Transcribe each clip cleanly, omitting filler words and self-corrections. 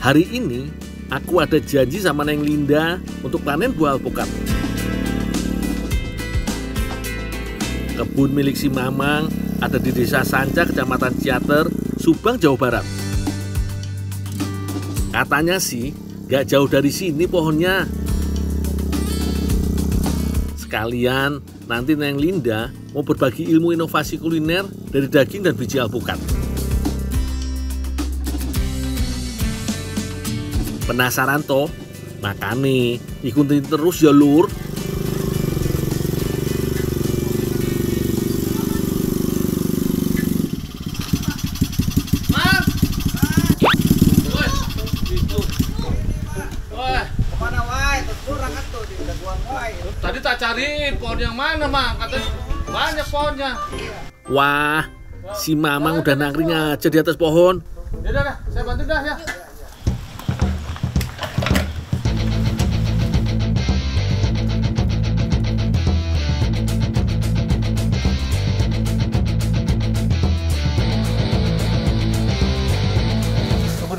Hari ini aku ada janji sama Neng Linda untuk panen buah alpukat. Kebun milik si Mamang ada di Desa Sanca, Kecamatan Ciater, Subang, Jawa Barat. Katanya sih gak jauh dari sini pohonnya. Sekalian nanti Neng Linda mau berbagi ilmu inovasi kuliner dari daging dan biji alpukat. Penasaran toh? Makanya ikutin terus ya lur. Tadi tak cariin pohon yang mana, Mang? Katanya banyak pohonnya. Wah, si Mamang udah nangkring aja di atas pohon. Ya udah, saya bantu dah ya.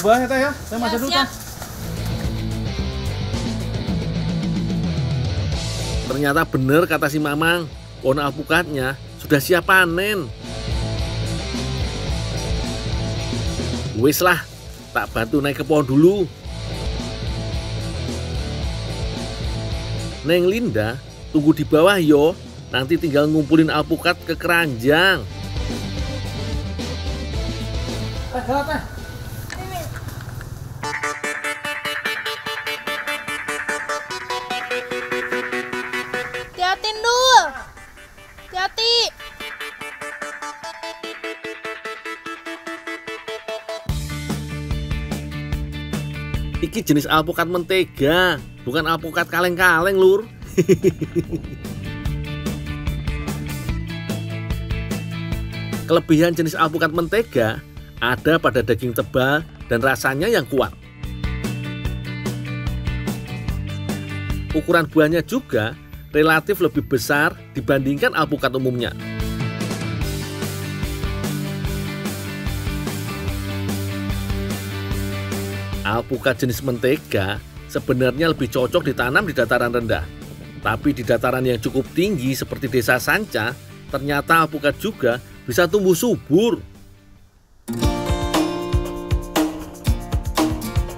Berbahaya teh ya, saya masuk dulu kan. Ternyata bener kata si Mamang, pohon alpukatnya sudah siap panen. Wis lah, tak bantu naik ke pohon dulu. Neng Linda, tunggu di bawah yo. Nanti tinggal ngumpulin alpukat ke keranjang. Jalan teh. Hati-hati Ndul. Hati-hati. Iki jenis alpukat mentega, bukan alpukat kaleng-kaleng lur. Kelebihan jenis alpukat mentega ada pada daging tebal dan rasanya yang kuat. Ukuran buahnya juga relatif lebih besar dibandingkan alpukat umumnya. Alpukat jenis mentega sebenarnya lebih cocok ditanam di dataran rendah. Tapi di dataran yang cukup tinggi seperti Desa Sanca, ternyata alpukat juga bisa tumbuh subur.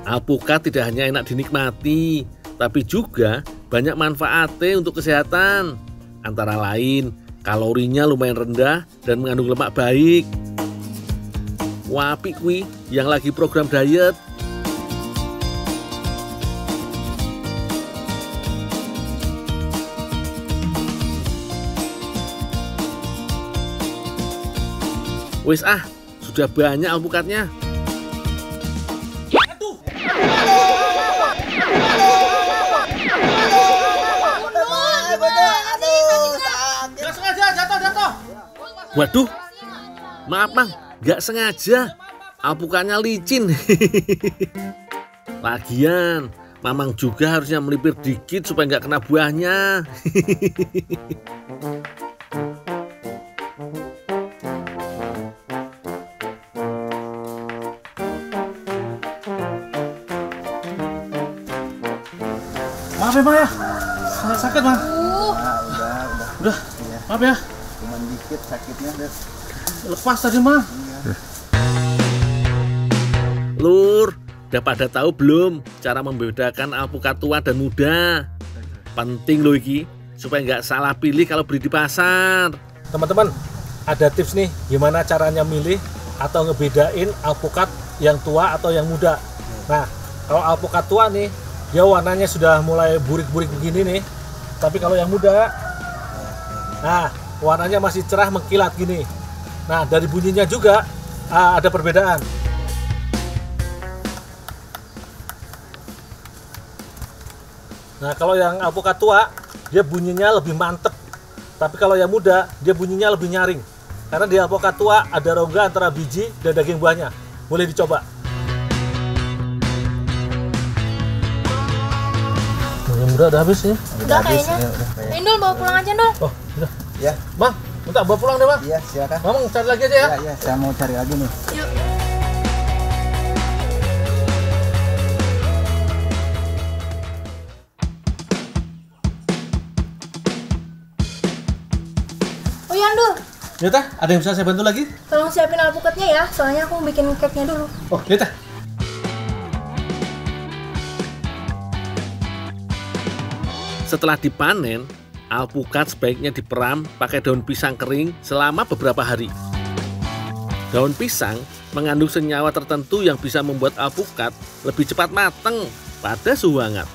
Alpukat tidak hanya enak dinikmati, tapi juga banyak manfaatnya untuk kesehatan. Antara lain, kalorinya lumayan rendah dan mengandung lemak baik. Wapi kuwi yang lagi program diet. Wis sudah banyak alpukatnya. Waduh, maaf Mang, gak sengaja. Alpukatnya licin. Lagian, Mamang juga harusnya melipir dikit supaya gak kena buahnya. Maaf ya, Mang ya. Sakit, Mang. Udah. Maaf ya. Cuman dikit sakitnya deh. Lepas tadi, Mang. Lur, udah pada tahu belum cara membedakan alpukat tua dan muda? Penting loh iki, supaya nggak salah pilih kalau beli di pasar. Teman-teman, ada tips nih gimana caranya milih atau ngebedain alpukat yang tua atau yang muda. Nah, kalau alpukat tua nih, dia warnanya sudah mulai burik-burik begini nih. Tapi kalau yang muda, nah warnanya masih cerah mengkilat gini. Nah, dari bunyinya juga ada perbedaan. Nah, kalau yang alpukat tua, dia bunyinya lebih mantep. Tapi kalau yang muda, dia bunyinya lebih nyaring. Karena di alpukat tua ada rongga antara biji dan daging buahnya. Boleh dicoba. Yang muda udah habis ya? Udah kayaknya. Indul bawa pulang aja Ndul. Oh, udah. Ya. Bang, minta bawa pulang deh, Bang. Iya, silakan. Mamang cari lagi aja ya. Iya, saya mau cari lagi nih. Yuk. Ndul. Ya teh, ada yang bisa saya bantu lagi? Tolong siapin alpukatnya ya, soalnya aku mau bikin cake-nya dulu. Oh, ya teh. Setelah dipanen, alpukat sebaiknya diperam pakai daun pisang kering selama beberapa hari. Daun pisang mengandung senyawa tertentu yang bisa membuat alpukat lebih cepat matang pada suhu hangat.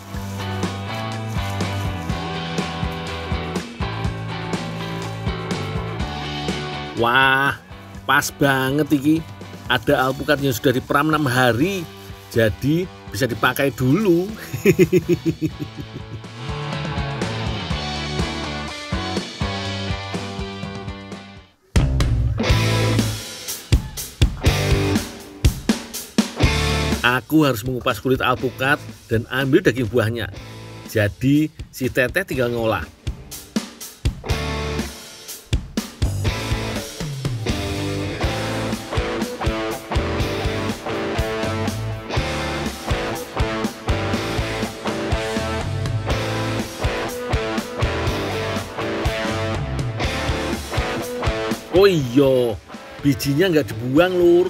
Wah, pas banget iki. Ada alpukat yang sudah diperam 6 hari, jadi bisa dipakai dulu. Aku harus mengupas kulit alpukat dan ambil daging buahnya. Jadi si Teteh tinggal ngolah. Oh iya, bijinya nggak dibuang lur.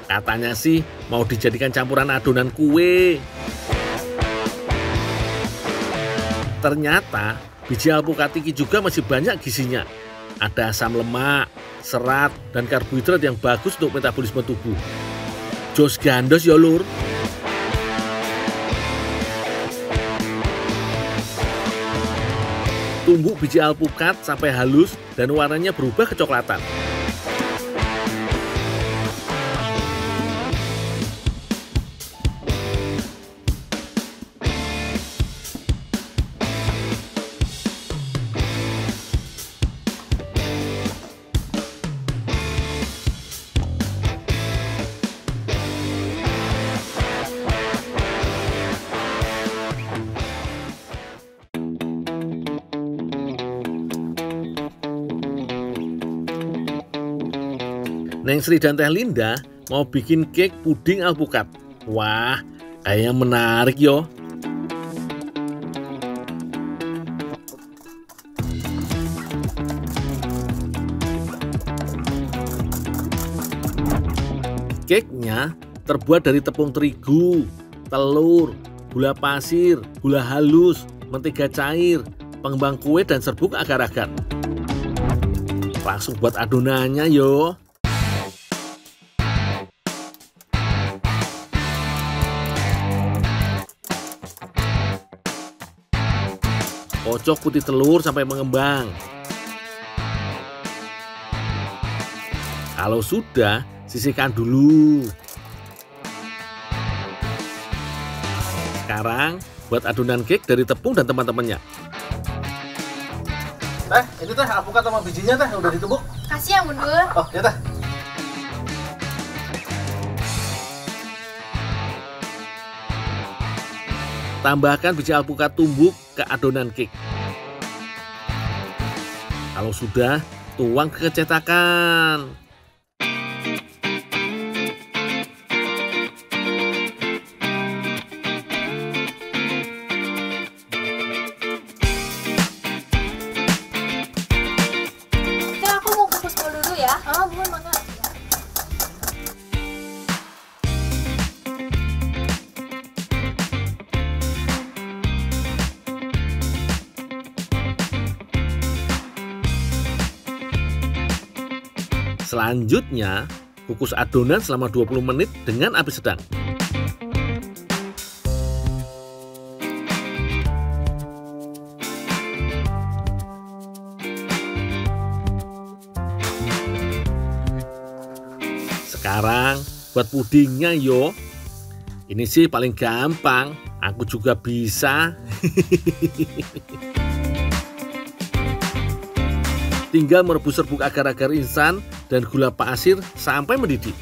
Katanya sih mau dijadikan campuran adonan kue. Ternyata biji alpukat iki juga masih banyak gizinya. Ada asam lemak, serat, dan karbohidrat yang bagus untuk metabolisme tubuh. Jos gandos ya lur. Tumbuk biji alpukat sampai halus dan warnanya berubah kecoklatan. Neng Sri dan Teh Linda mau bikin cake puding alpukat. Wah, kayaknya menarik yo. Cake-nya terbuat dari tepung terigu, telur, gula pasir, gula halus, mentega cair, pengembang kue, dan serbuk agar-agar. Langsung buat adonannya yo. Kocok putih telur sampai mengembang. Kalau sudah, sisihkan dulu. Sekarang buat adonan cake dari tepung dan teman-temannya. Teh, itu teh alpukat sama bijinya teh udah ditumbuk. Kasih ya, Ndul. Oh, ya teh. Tambahkan biji alpukat tumbuk ke adonan cake. Kalau sudah, tuang ke cetakan. Teh, aku mau kukus kol dulu ya. Oh, bukan makasih. Selanjutnya, kukus adonan selama 20 menit dengan api sedang. Sekarang buat pudingnya yo. Ini sih paling gampang, aku juga bisa. Tinggal merebus serbuk agar-agar instan dan gula pasir sampai mendidih.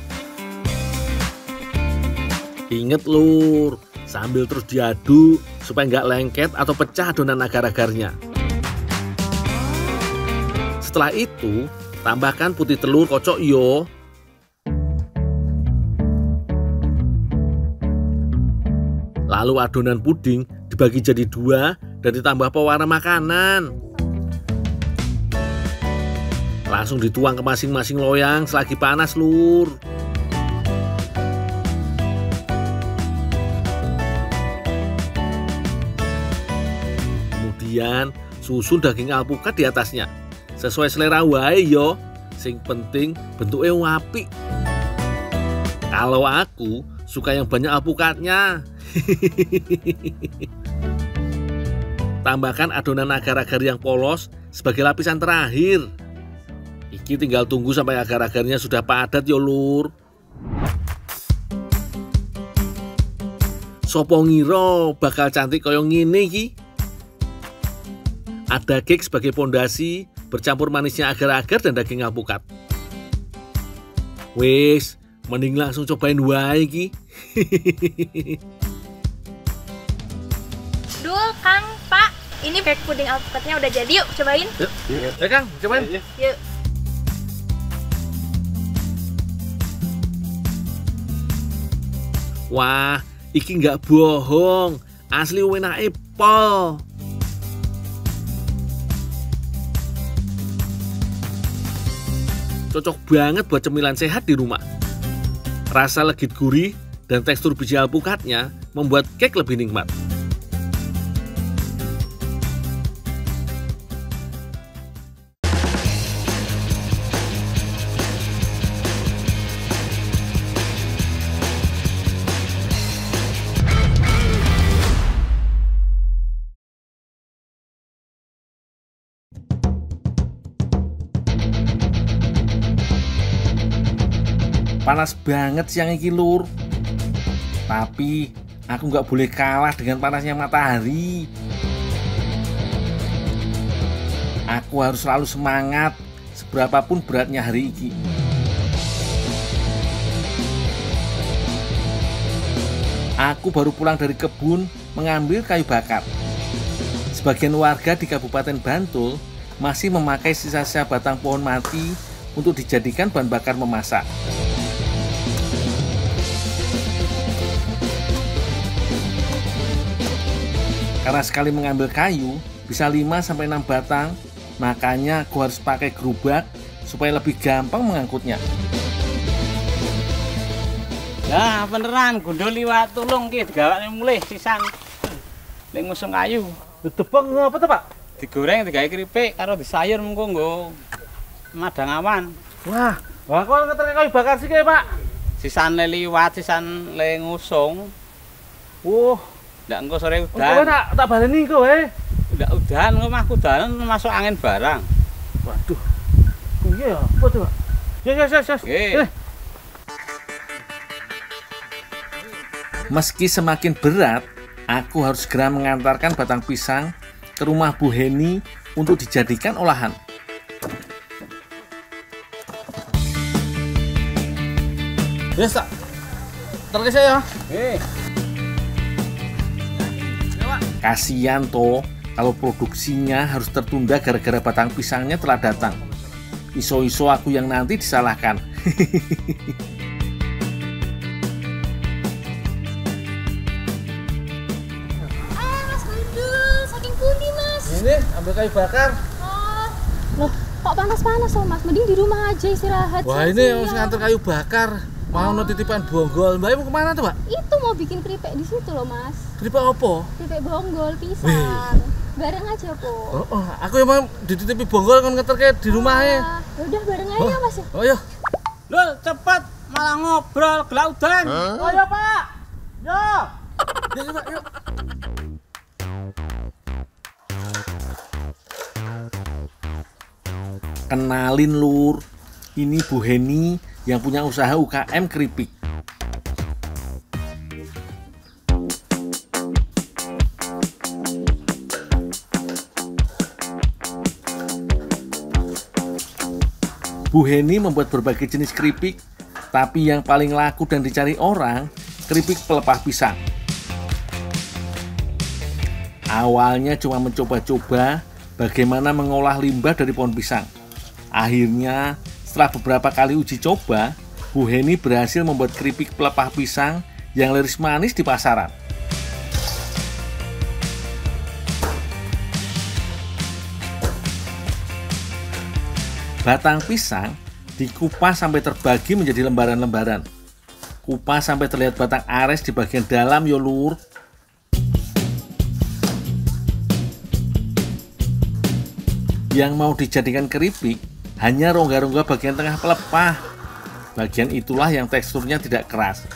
Ingat lur, sambil terus diaduk supaya nggak lengket atau pecah adonan agar-agarnya. Setelah itu, tambahkan putih telur kocok yo. Lalu adonan puding dibagi jadi 2 dan ditambah pewarna makanan. Langsung dituang ke masing-masing loyang selagi panas, Lur. Kemudian susun daging alpukat di atasnya. Sesuai selera wae yo. Sing penting bentuknya apik. Kalau aku suka yang banyak alpukatnya. Tambahkan adonan agar-agar yang polos sebagai lapisan terakhir. Iki tinggal tunggu sampai agar-agarnya sudah padat yo, Lur. Sopo ngira bakal cantik koyo ngene iki. Ada cake sebagai pondasi, bercampur manisnya agar-agar dan daging alpukat. Wis, mending langsung cobain wae iki. Dul, Kang, Pak, ini cake puding alpukatnya udah jadi, yuk cobain. Yuk, Kang, cobain. Yuk. Wah, iki nggak bohong, asli enak pol. Cocok banget buat cemilan sehat di rumah. Rasa legit gurih dan tekstur biji alpukatnya membuat cake lebih nikmat. Panas banget siang iki, Lur. Tapi aku nggak boleh kalah dengan panasnya matahari. Aku harus selalu semangat seberapapun beratnya hari ini. Aku baru pulang dari kebun mengambil kayu bakar. Sebagian warga di Kabupaten Bantul masih memakai sisa-sisa batang pohon mati untuk dijadikan bahan bakar memasak. Karena sekali mengambil kayu bisa 5-6 batang, makanya aku harus pakai gerobak supaya lebih gampang mengangkutnya. Nah, beneran gundul liwat tulung ki digawakne mulih sisan. Ning ngusung kayu. Tepung apa tuh, Pak? Digoreng digawe keripik karo disayur mengko nggo madang awan. Wah, kok ngeter kayu bakar sih kayak, Pak? Sisan le liwat, sisan le ngusung. Ndak engko sore Coba udan. tak baleni engko wae. Ndak udan engko mah udan masuk angin barang. Waduh. Iya, apa tuh, Pak? Ya. Nggih. Meski semakin berat, aku harus segera mengantarkan batang pisang ke rumah Bu Heni untuk dijadikan olahan. Yes, tak. Terus ya. Kasian toh kalau produksinya harus tertunda gara-gara batang pisangnya telah datang. Iso-iso aku yang nanti disalahkan. Mas Gundul, saking pundi, Mas? Ini ambil kayu bakar. Loh, kok panas-panas loh, Mas? Mending di rumah aja istirahat. Wah, ini harus nganter kayu bakar. Mau titipan bonggol. Mbak mau kemana tuh, Pak? Itu mau bikin keripik di situ loh, Mas. Keripik apa? Keripik bonggol pisang. Bareng aja, Po. Aku emang dititipi bonggol kan ngeter kayak di rumah ya. Udah bareng aja, Mas. Oh iya. Lho, cepet malah ngobrol gelak udan. Oh iya, Pak. Yo. Ya, Pak, yuk. Kenalin, Lur. Ini Bu Heni yang punya usaha UKM keripik. Bu Heni membuat berbagai jenis keripik, tapi yang paling laku dan dicari orang, keripik pelepah pisang. Awalnya cuma mencoba-coba bagaimana mengolah limbah dari pohon pisang. Akhirnya, setelah beberapa kali uji coba, Bu Heni berhasil membuat keripik pelepah pisang yang laris manis di pasaran. Batang pisang dikupas sampai terbagi menjadi lembaran-lembaran. Kupas sampai terlihat batang ares di bagian dalam yo lur. Yang mau dijadikan keripik hanya rongga-rongga bagian tengah pelepah. Bagian itulah yang teksturnya tidak keras.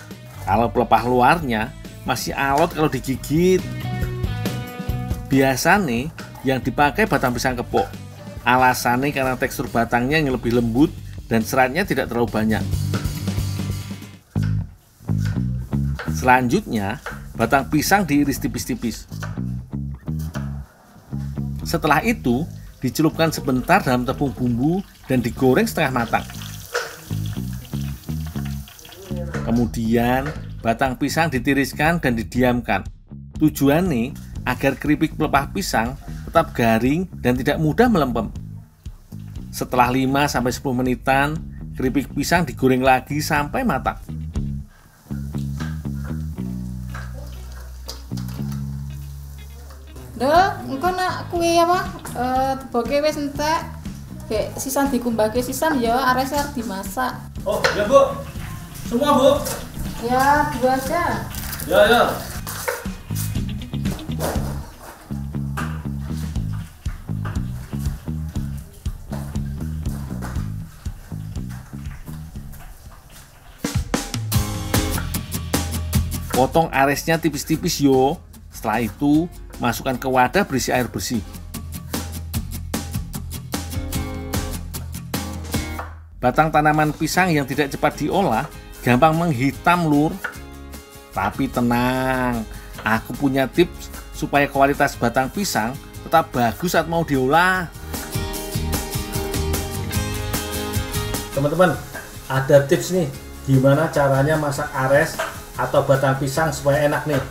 Kalau pelepah luarnya masih alot kalau digigit. Biasanya yang dipakai batang pisang kepok. Alasannya karena tekstur batangnya yang lebih lembut dan seratnya tidak terlalu banyak. Selanjutnya, batang pisang diiris tipis-tipis. Setelah itu, dicelupkan sebentar dalam tepung bumbu dan digoreng setengah matang. Kemudian, batang pisang ditiriskan dan didiamkan. Tujuannya agar keripik pelepah pisang tetap garing dan tidak mudah melempem. Setelah 5-10 menitan, keripik pisang digoreng lagi sampai matang. Engko nak kuwi apa? Teboke wis entek. Kayak sisan dikumbake sisan ya ares arep dimasak. Oh, ya Bu. Semua Bu. Ya, 2 aja. Ya. Potong aresnya tipis-tipis yo. Setelah itu, masukkan ke wadah berisi air bersih. Batang tanaman pisang yang tidak cepat diolah gampang menghitam lur. Tapi tenang, aku punya tips supaya kualitas batang pisang tetap bagus saat mau diolah. Teman-teman, ada tips nih gimana caranya masak ares atau batang pisang supaya enak nih.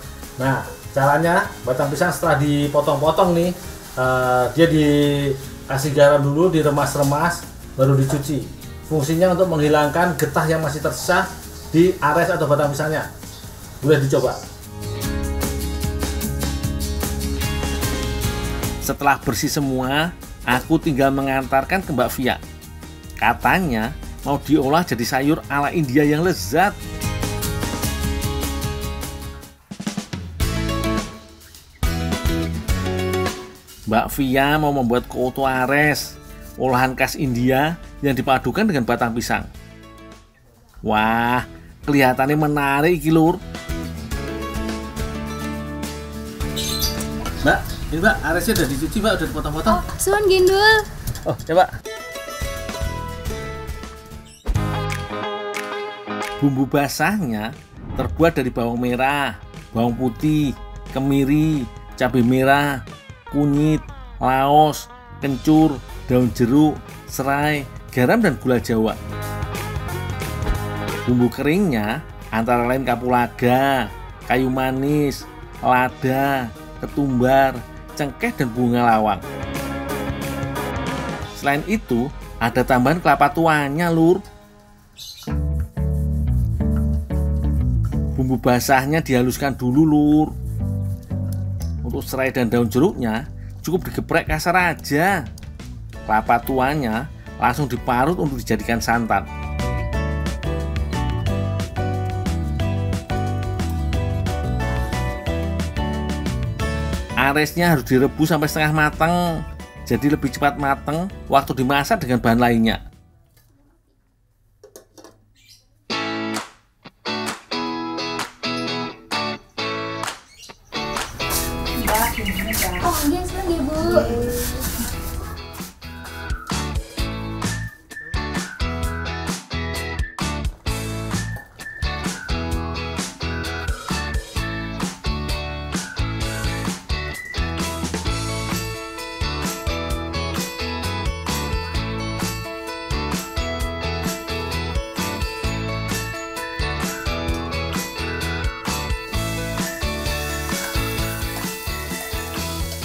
Nah, caranya batang pisang setelah dipotong-potong nih, dia dikasih garam dulu, diremas-remas, baru dicuci. Fungsinya untuk menghilangkan getah yang masih tersisa di ares atau batang pisangnya. Boleh dicoba. Setelah bersih semua, aku tinggal mengantarkan ke Mbak Via. Katanya mau diolah jadi sayur ala India yang lezat. Mbak Via mau membuat koto ares, olahan khas India yang dipadukan dengan batang pisang. Wah, kelihatannya menarik iki lur. Mbak, ini Mbak, aresnya udah dicuci Mbak, udah dipotong-potong. Suan Gindul. Oh, ya Mbak. Bumbu basahnya terbuat dari bawang merah, bawang putih, kemiri, cabai merah, kunyit, laos, kencur, daun jeruk, serai, garam, dan gula jawa. Bumbu keringnya antara lain kapulaga, kayu manis, lada, ketumbar, cengkeh, dan bunga lawang. Selain itu, ada tambahan kelapa tuanya lur. Bumbu basahnya dihaluskan dulu lur. Untuk serai dan daun jeruknya cukup digeprek kasar aja. Kelapa tuanya langsung diparut untuk dijadikan santan. Aresnya harus direbus sampai setengah matang, jadi lebih cepat matang waktu dimasak dengan bahan lainnya. Oh, iya, senang ya, Bu.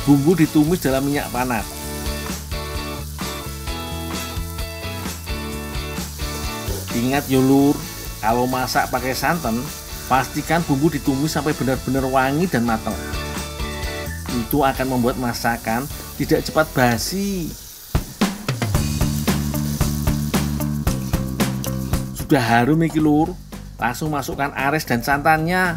Bumbu ditumis dalam minyak panas. Ingat yo lur, kalau masak pakai santan, pastikan bumbu ditumis sampai benar-benar wangi dan matang. Itu akan membuat masakan tidak cepat basi. sudah harum iki lur. Langsung masukkan ares dan santannya.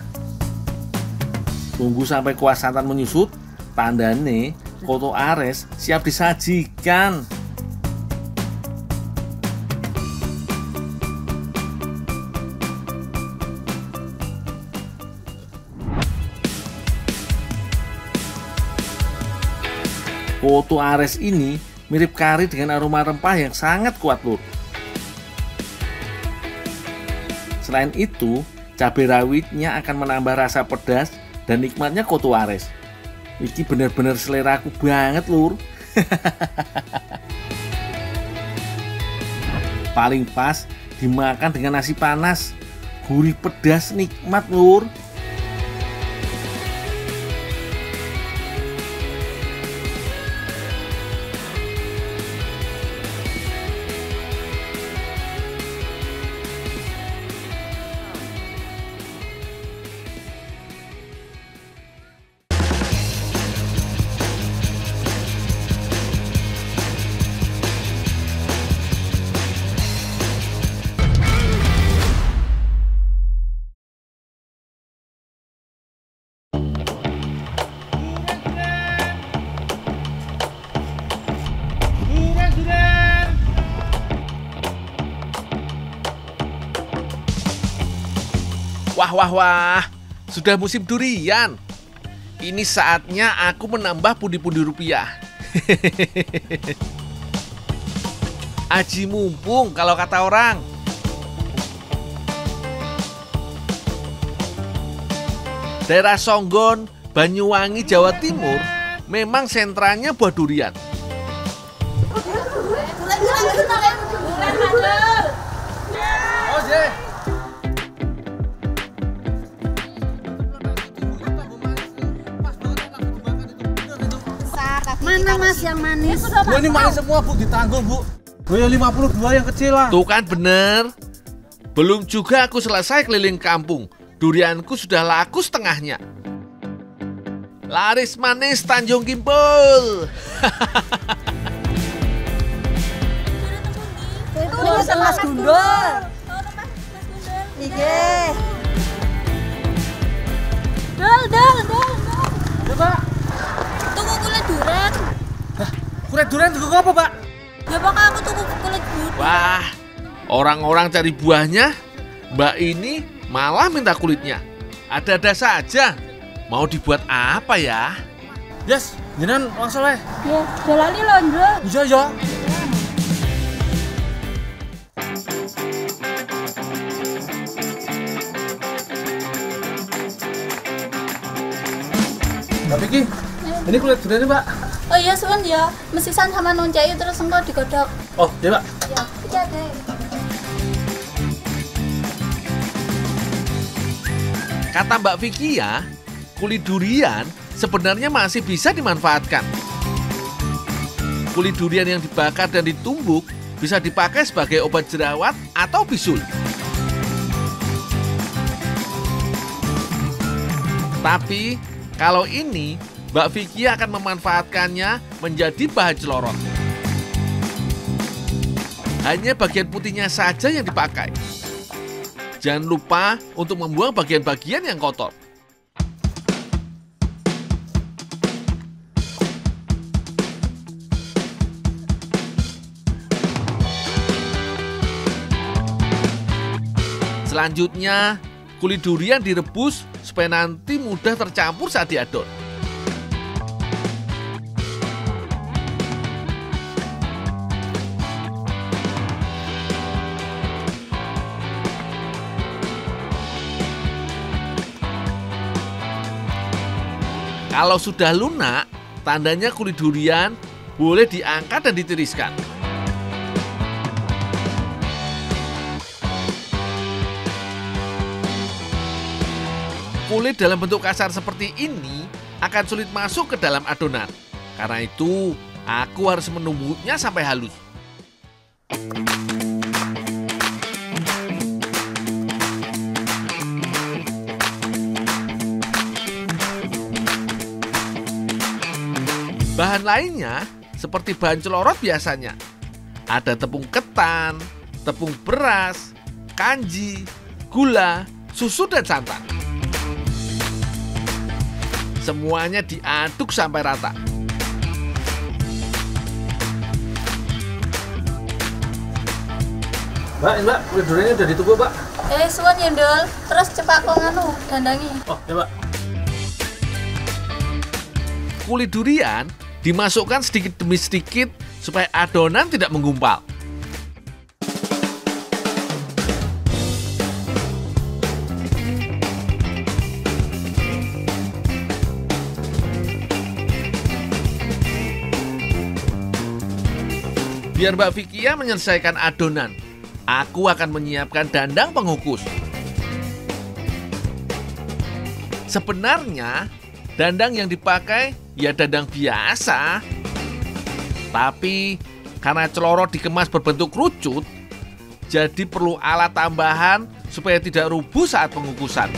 Tunggu sampai kuah santan menyusut. Tandane koto ares siap disajikan. Koto ares ini mirip kari dengan aroma rempah yang sangat kuat lur. Selain itu, cabai rawitnya akan menambah rasa pedas dan nikmatnya koto ares. Ini bener-bener seleraku banget lur. Paling pas dimakan dengan nasi panas. Gurih pedas nikmat lur. Wah, sudah musim durian. Ini saatnya aku menambah pundi-pundi rupiah. Aji mumpung kalau kata orang. Daerah Songgon, Banyuwangi, Jawa Timur memang sentranya buah durian. Mana mas yang manis? Bu, ini manis semua bu, ditanggung bu. Bu, yang 52 yang kecil lah. Tuh kan bener. Belum juga aku selesai keliling kampung, durianku sudah laku setengahnya. Laris manis Tanjung Kimpul. Itu Mas Gundul. Iya. Dol. Coba. Tunggu kulit durian. Kulit durian tunggu apa pak? Ya pokoknya aku tunggu kulit durian. Wah, orang-orang cari buahnya, Mbak ini malah minta kulitnya. Ada-ada saja. Mau dibuat apa ya? Yes, jenengan langsung lah. Ya, jalani loh, Ndro. Iya. Mbak Vicky, ini kulit durian Mbak. Oh iya suwun ya, mesisan sama noncai terus engko digodhog. Oh, iya Mbak. Ya, iki ada. Kata Mbak Vicky ya, kulit durian sebenarnya masih bisa dimanfaatkan. Kulit durian yang dibakar dan ditumbuk bisa dipakai sebagai obat jerawat atau bisul. Tapi kalau ini, Mbak Vicky akan memanfaatkannya menjadi bahan celorot. Hanya bagian putihnya saja yang dipakai. Jangan lupa untuk membuang bagian-bagian yang kotor. Selanjutnya, kulit durian direbus supaya nanti mudah tercampur saat diadon. Kalau sudah lunak, tandanya kulit durian boleh diangkat dan ditiriskan. Kulit dalam bentuk kasar seperti ini akan sulit masuk ke dalam adonan. Karena itu, aku harus menumbuknya sampai halus. Bahan lainnya seperti bahan celorot biasanya. Ada tepung ketan, tepung beras, kanji, gula, susu, dan santan. Semuanya diaduk sampai rata. Mbak, kulit duriannya udah ditunggu, Mbak. Suwun ya, Ndul. Terus cepak kok nganu dandangi. Oh, ya, Mbak. Kulit durian dimasukkan sedikit demi sedikit supaya adonan tidak menggumpal. Biar Mbak Vikia menyelesaikan adonan, aku akan menyiapkan dandang pengukus. Sebenarnya, dandang yang dipakai ya dandang biasa. Tapi karena celorot dikemas berbentuk kerucut, jadi perlu alat tambahan supaya tidak rubuh saat pengukusan.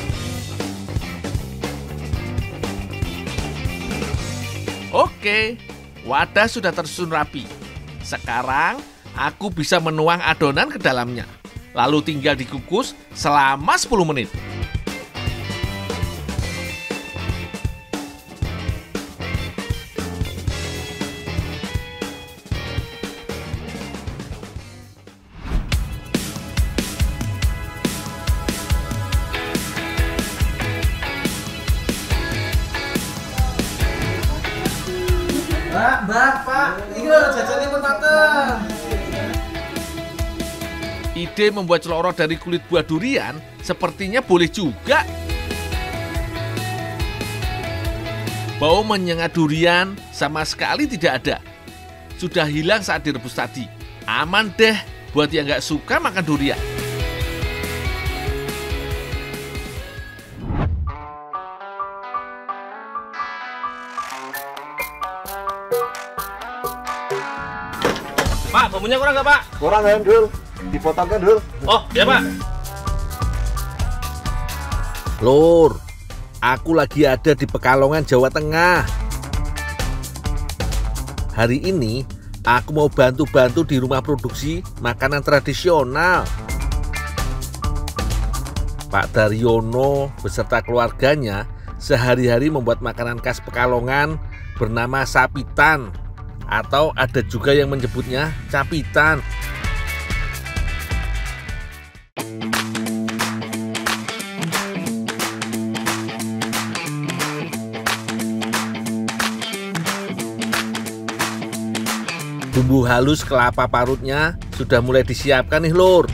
Oke, wadah sudah tersusun rapi. Sekarang aku bisa menuang adonan ke dalamnya. Lalu tinggal dikukus selama 10 menit. Mbak, Pak. Iya, jajannya pun mateng. Ide membuat celorot dari kulit buah durian sepertinya boleh juga. Bau menyengat durian sama sekali tidak ada. Sudah hilang saat direbus tadi. Aman deh buat yang nggak suka makan durian. Pak, bumbunya kurang nggak, Pak? Kurang kan, Dul? Dipotongkan, Dul. Oh, ya, Pak. Lur, aku lagi ada di Pekalongan, Jawa Tengah. Hari ini aku mau bantu-bantu di rumah produksi makanan tradisional. Pak Daryono beserta keluarganya sehari-hari membuat makanan khas Pekalongan bernama sapitan, atau ada juga yang menyebutnya capitan. Bumbu halus kelapa parutnya sudah mulai disiapkan nih, Lur.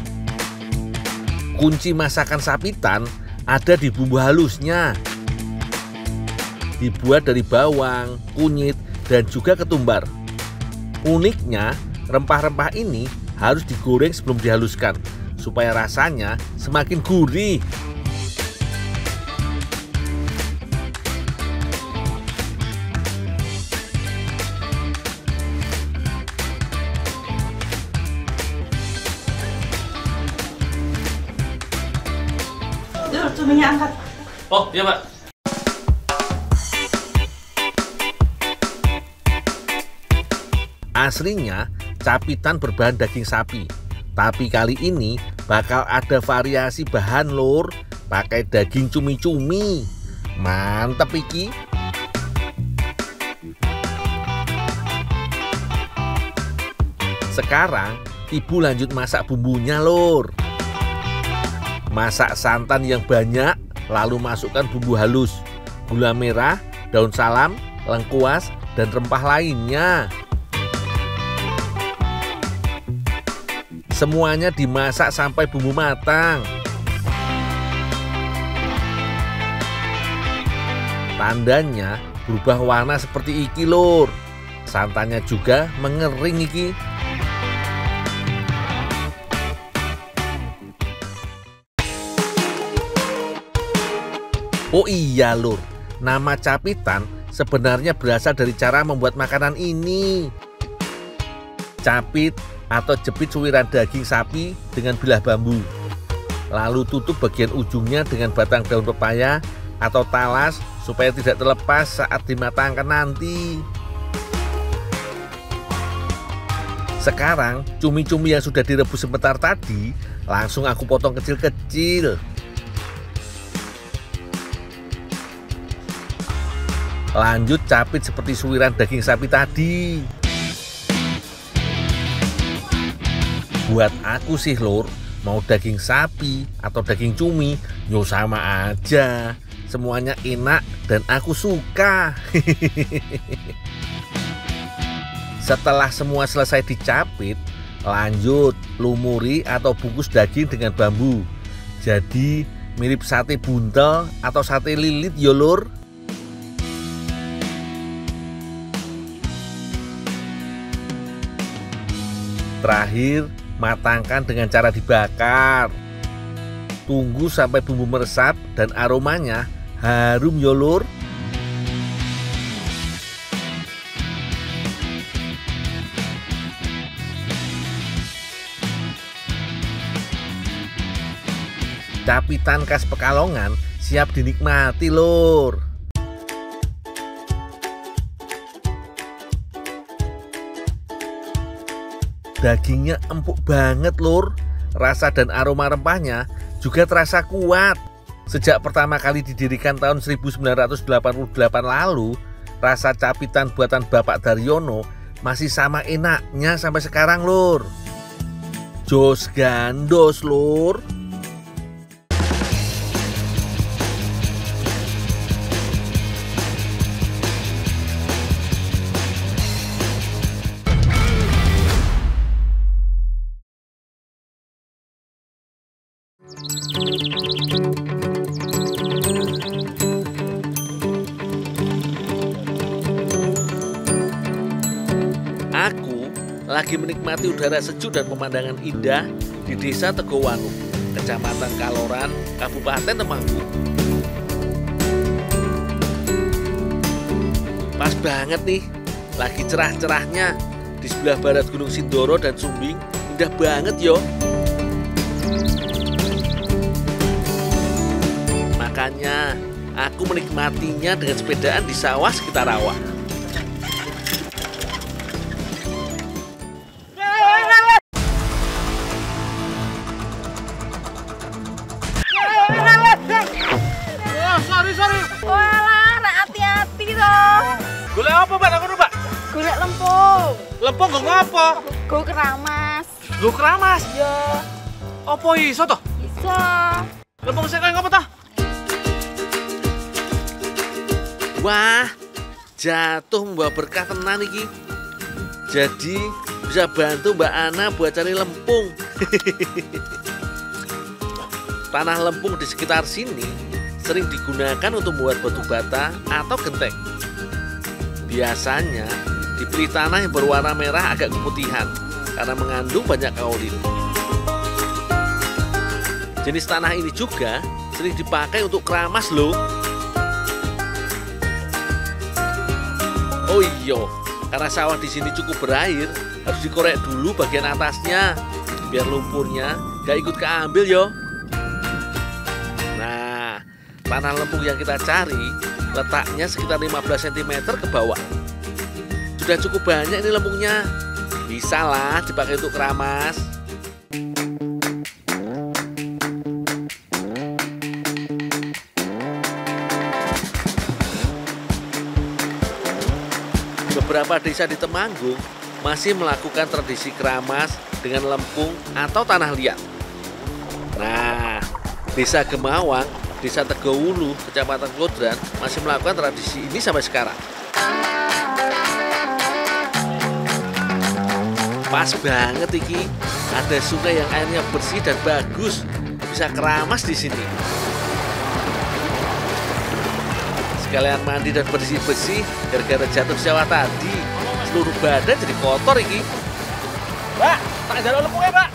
Kunci masakan sapitan ada di bumbu halusnya. Dibuat dari bawang, kunyit, dan juga ketumbar. Uniknya, rempah-rempah ini harus digoreng sebelum dihaluskan supaya rasanya semakin gurih. Cuminya angkat. Oh, iya, Pak. Aslinya, capitan berbahan daging sapi. Tapi kali ini bakal ada variasi bahan, Lur. Pakai daging cumi-cumi. Mantep iki. Sekarang, Ibu lanjut masak bumbunya, Lur. Masak santan yang banyak, lalu masukkan bumbu halus, gula merah, daun salam, lengkuas, dan rempah lainnya. Semuanya dimasak sampai bumbu matang. Tandanya berubah warna seperti iki, Lur. Santannya juga mengering iki. Oh iya, Lur, nama capitan sebenarnya berasal dari cara membuat makanan ini. Capit atau jepit suwiran daging sapi dengan bilah bambu. Lalu tutup bagian ujungnya dengan batang daun pepaya atau talas supaya tidak terlepas saat dimatangkan nanti. Sekarang cumi-cumi yang sudah direbus sebentar tadi langsung aku potong kecil-kecil. Lanjut capit seperti suwiran daging sapi tadi. Buat aku sih lur, mau daging sapi atau daging cumi, yo sama aja. Semuanya enak dan aku suka. Setelah semua selesai dicapit, lanjut lumuri atau bungkus daging dengan bambu. Jadi mirip sate buntel atau sate lilit yo lur. Terakhir, matangkan dengan cara dibakar. Tunggu sampai bumbu meresap dan aromanya harum yo lur. Capitan khas Pekalongan siap dinikmati lur. Dagingnya empuk banget lur. Rasa dan aroma rempahnya juga terasa kuat. Sejak pertama kali didirikan tahun 1988 lalu, rasa capitan buatan Bapak Daryono masih sama enaknya sampai sekarang lur. Jos gandos lur. Aku lagi menikmati udara sejuk dan pemandangan indah di Desa Tegowanu, Kecamatan Kaloran, Kabupaten Temanggung. Pas banget nih, lagi cerah-cerahnya di sebelah barat Gunung Sindoro dan Sumbing, indah banget yo. Makanya aku menikmatinya dengan sepedaan di sawah sekitar rawa. Sorry. Walah, hati-hati dong. Golek apa, Mbak? Aku Mbak. Golek lempung. Lempung nggo ngopo? Go keramas. Nggo keramas. Yo, Apa iso to? iso. Lempung sing kaya ngopo to? Wah, jatuh membawa berkah tenan iki. Jadi bisa bantu Mbak Ana buat cari lempung. Tanah lempung di sekitar sini sering digunakan untuk membuat batu bata atau genteng. Biasanya dipilih tanah yang berwarna merah agak keputihan karena mengandung banyak kaolin. Jenis tanah ini juga sering dipakai untuk keramas loh. Oh iya, karena sawah di sini cukup berair, harus dikorek dulu bagian atasnya biar lumpurnya gak ikut keambil yo. Nah, tanah lempung yang kita cari letaknya sekitar 15 cm ke bawah. Sudah cukup banyak ini lempungnya, bisa lah dipakai untuk keramas. Beberapa desa di Temanggung masih melakukan tradisi keramas dengan lempung atau tanah liat. Nah, Desa Gemawang, Desa Tegowulu, Kecamatan Klodran masih melakukan tradisi ini sampai sekarang. Pas banget iki, ada sungai yang airnya bersih dan bagus, bisa keramas di sini. Sekalian mandi dan bersih-bersih gara-gara jatuh sawah tadi, seluruh badan jadi kotor iki. Mbak, tak jaluk lempungnya, Mbak.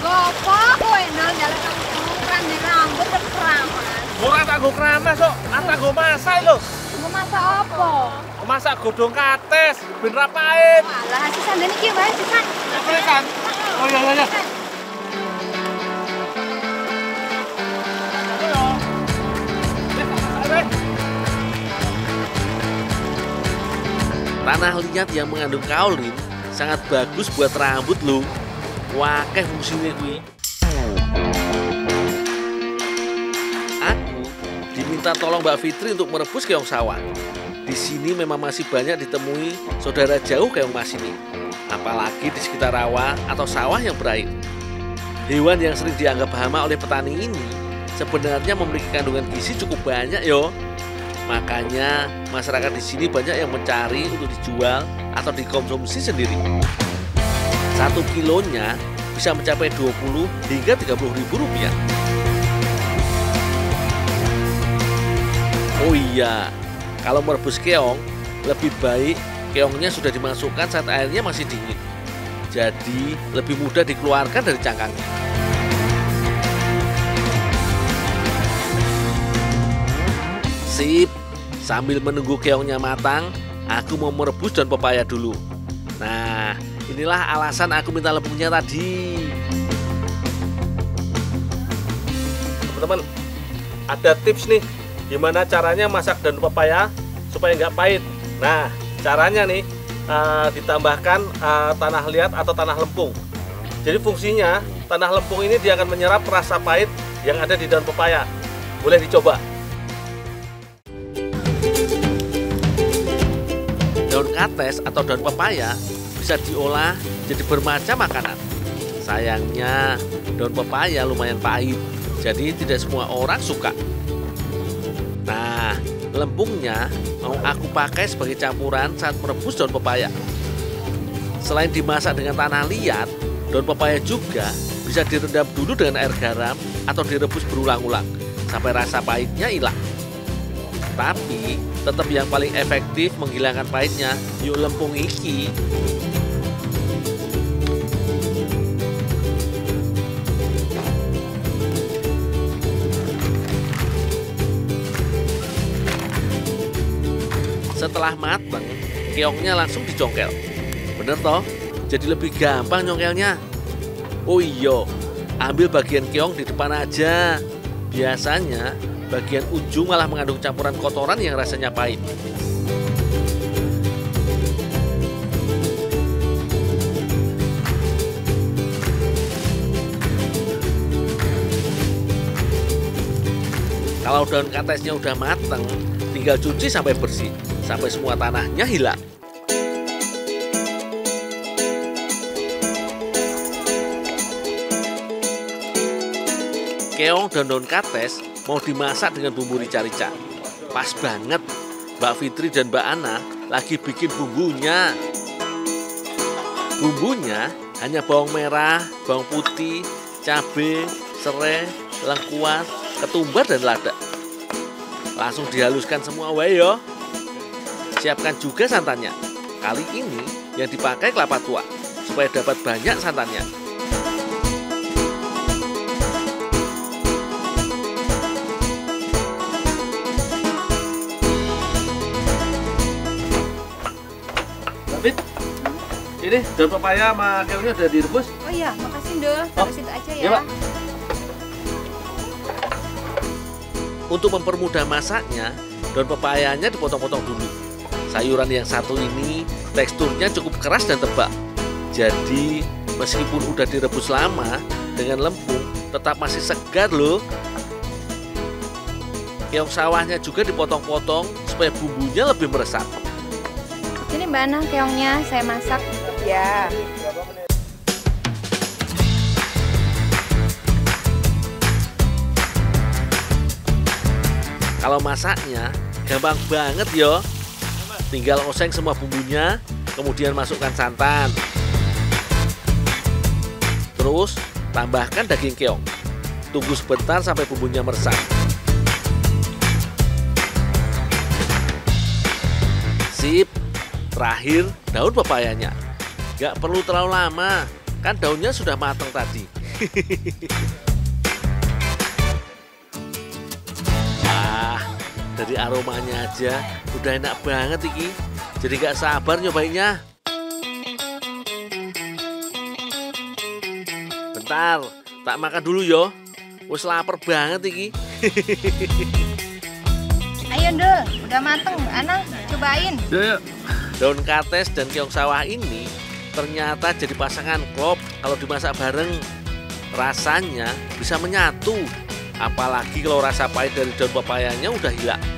Gopo kowe nang jalan kamu di rambut dan keramas. Ora tak nggo keramas kok, tak nggo masak lho. Mau masak apa? Masak godhong kates, ben ra pahit. Malah sisan dene iki wae sisan. Apa kan? Oh iya. Tanah liat yang mengandung kaolin sangat bagus buat rambut loh. Wakeh fungsinya kuwi. Aku diminta tolong Mbak Fitri untuk merebus keong sawah. Di sini memang masih banyak ditemui saudara jauh keong mas ini. Apalagi di sekitar rawa atau sawah yang berair. Hewan yang sering dianggap hama oleh petani ini sebenarnya memiliki kandungan gizi cukup banyak yo. Makanya masyarakat di sini banyak yang mencari untuk dijual atau dikonsumsi sendiri. 1 kilonya bisa mencapai 20 hingga 30 ribu rupiah. Oh iya, kalau merebus keong lebih baik keongnya sudah dimasukkan saat airnya masih dingin. Jadi lebih mudah dikeluarkan dari cangkangnya. Sip, sambil menunggu keongnya matang, aku mau merebus daun pepaya dulu. Nah, inilah alasan aku minta lempungnya tadi. Teman-teman, ada tips nih gimana caranya masak daun pepaya supaya nggak pahit. Nah, caranya nih ditambahkan tanah liat atau tanah lempung. Jadi fungsinya tanah lempung ini dia akan menyerap rasa pahit yang ada di daun pepaya. Boleh dicoba. Daun kates atau daun pepaya bisa diolah jadi bermacam makanan. Sayangnya daun pepaya lumayan pahit, jadi tidak semua orang suka. Nah, lempungnya mau aku pakai sebagai campuran saat merebus daun pepaya. Selain dimasak dengan tanah liat, daun pepaya juga bisa direndam dulu dengan air garam atau direbus berulang-ulang sampai rasa pahitnya hilang. Tapi tetap yang paling efektif menghilangkan pahitnya yuk lempung iki. Setelah mateng, keongnya langsung dicongkel. Bener toh? Jadi lebih gampang nyongkelnya. Oh iya, ambil bagian keong di depan aja. Biasanya bagian ujung malah mengandung campuran kotoran yang rasanya pahit. Kalau daun katesnya udah mateng, tinggal cuci sampai bersih, sampai semua tanahnya hilang. Keong dan daun kates mau dimasak dengan bumbu rica-rica. Pas banget, Mbak Fitri dan Mbak Ana lagi bikin bumbunya. Bumbunya hanya bawang merah, bawang putih, cabai, serai, lengkuas, ketumbar dan lada. Langsung dihaluskan semua wae yo. Siapkan juga santannya. Kali ini yang dipakai kelapa tua supaya dapat banyak santannya. David, ini daun pepaya sama keongnya udah direbus. Oh iya, makasih Ndul. Taruh situ aja ya. Iya, Pak. Untuk mempermudah masaknya, daun pepayanya dipotong-potong dulu. Sayuran yang satu ini teksturnya cukup keras dan tebal. Jadi meskipun udah direbus lama dengan lempung, tetap masih segar loh. Keong sawahnya juga dipotong-potong supaya bumbunya lebih meresap. Ini Mbak Ana keongnya saya masak. Ya. Kalau masaknya gampang banget yo. Tinggal oseng semua bumbunya, kemudian masukkan santan. Terus tambahkan daging keong. Tunggu sebentar sampai bumbunya meresap. Sip. Terakhir daun pepayanya. Gak perlu terlalu lama, kan daunnya sudah matang tadi. Dari aromanya aja udah enak banget iki. Jadi gak sabar nyobainnya. Bentar, tak makan dulu yo. Wes lapar banget iki. Ayo Ndul, udah mateng Mbak Ana, cobain. Daun kates dan keong sawah ini Ternyata jadi pasangan klop kalau dimasak bareng. Rasanya bisa menyatu. Apalagi kalau rasa pahit dari daun pepayanya udah hilang.